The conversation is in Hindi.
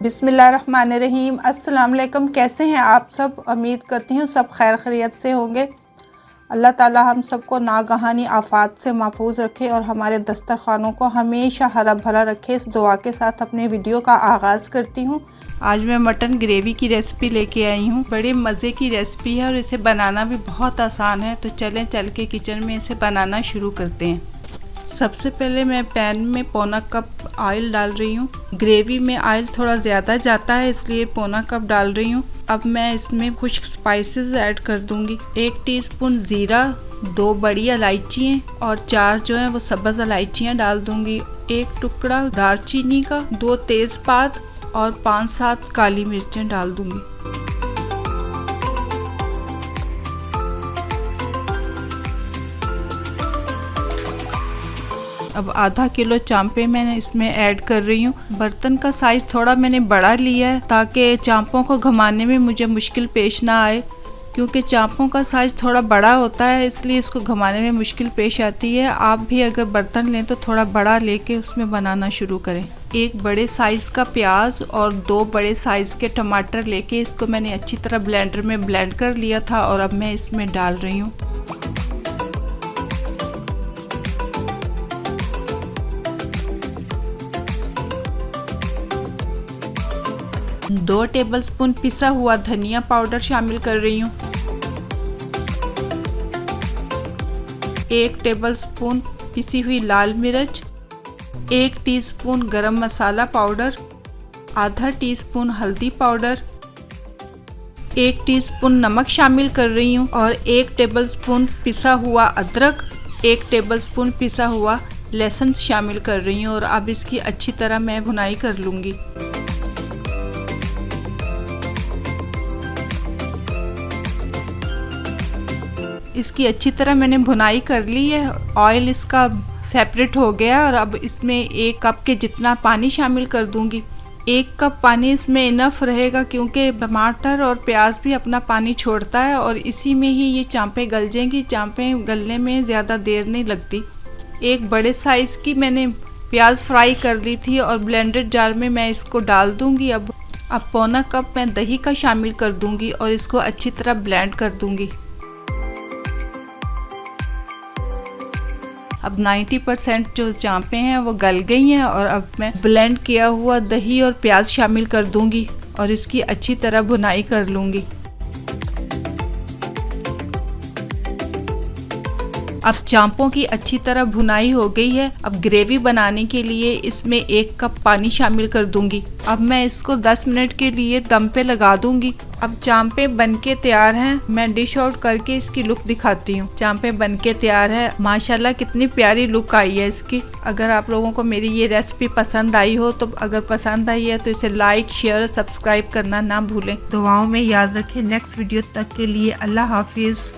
बिस्मिल्लाहिर्रहमानिर्रहीम। अस्सलाम वालेकुम। कैसे हैं आप सब? उम्मीद करती हूँ सब खैर खैरियत से होंगे। अल्लाह ताला हम सबको नागहानी आफात से महफूज रखे और हमारे दस्तरखानों को हमेशा हरा भरा रखे। इस दुआ के साथ अपने वीडियो का आगाज़ करती हूँ। आज मैं मटन ग्रेवी की रेसिपी लेके आई हूँ। बड़े मज़े की रेसिपी है और इसे बनाना भी बहुत आसान है। तो चलें चल के किचन में इसे बनाना शुरू करते हैं। सबसे पहले मैं पैन में पौना कप ऑयल डाल रही हूँ। ग्रेवी में ऑयल थोड़ा ज़्यादा जाता है इसलिए पौना कप डाल रही हूँ। अब मैं इसमें खुश्क स्पाइसेस ऐड कर दूंगी। 1 टीस्पून ज़ीरा, 2 बड़ी इलायचियाँ और 4 जो हैं वो सब्ज़ इलायचियाँ डाल दूंगी। 1 टुकड़ा दालचीनी का, 2 तेज़पात और 5-7 काली मिर्चें डाल दूंगी। अब आधा किलो चांपे मैंने इसमें ऐड कर रही हूँ। बर्तन का साइज़ थोड़ा मैंने बड़ा लिया है ताकि चांपों को घुमाने में मुझे मुश्किल पेश ना आए, क्योंकि चांपों का साइज़ थोड़ा बड़ा होता है इसलिए इसको घुमाने में मुश्किल पेश आती है। आप भी अगर बर्तन लें तो थोड़ा बड़ा लेके उसमें बनाना शुरू करें। 1 बड़े साइज़ का प्याज और 2 बड़े साइज़ के टमाटर लेके इसको मैंने अच्छी तरह ब्लेंडर में ब्लेंड कर लिया था और अब मैं इसमें डाल रही हूँ। 2 टेबलस्पून पिसा हुआ धनिया पाउडर शामिल कर रही हूँ। 1 टेबलस्पून पिसी हुई लाल मिर्च, 1 टीस्पून गरम मसाला पाउडर, आधा टीस्पून हल्दी पाउडर, 1 टीस्पून नमक शामिल कर रही हूँ और 1 टेबलस्पून पिसा हुआ अदरक, 1 टेबलस्पून पिसा हुआ लहसुन शामिल कर रही हूँ और अब इसकी अच्छी तरह मैं भुनाई कर लूँगी। इसकी अच्छी तरह मैंने भुनाई कर ली है। ऑयल इसका सेपरेट हो गया और अब इसमें 1 कप के जितना पानी शामिल कर दूंगी। 1 कप पानी इसमें इनफ रहेगा क्योंकि टमाटर और प्याज भी अपना पानी छोड़ता है और इसी में ही ये चांपे गल जाएंगी। चांपे गलने में ज़्यादा देर नहीं लगती। 1 बड़े साइज़ की मैंने प्याज फ्राई कर ली थी और ब्लेंडेड जार में मैं इसको डाल दूंगी। अब पौना कप मैं दही का शामिल कर दूंगी और इसको अच्छी तरह ब्लेंड कर दूंगी। अब 90% जो चांपे हैं वो गल गई हैं और अब मैं ब्लेंड किया हुआ दही और प्याज शामिल कर दूंगी और इसकी अच्छी तरह भुनाई कर लूँगी। अब चांपों की अच्छी तरह भुनाई हो गई है। अब ग्रेवी बनाने के लिए इसमें 1 कप पानी शामिल कर दूंगी। अब मैं इसको 10 मिनट के लिए दम पे लगा दूंगी। अब चांपे बनके तैयार हैं। मैं डिश आउट करके इसकी लुक दिखाती हूँ। चांपे बनके तैयार है। माशाल्लाह कितनी प्यारी लुक आई है इसकी। अगर आप लोगों को मेरी ये रेसिपी पसंद आई हो तो अगर पसंद आई है तो इसे लाइक, शेयर, सब्सक्राइब करना ना भूलें। दुआओं में याद रखें। नेक्स्ट वीडियो तक के लिए अल्लाह हाफिज़।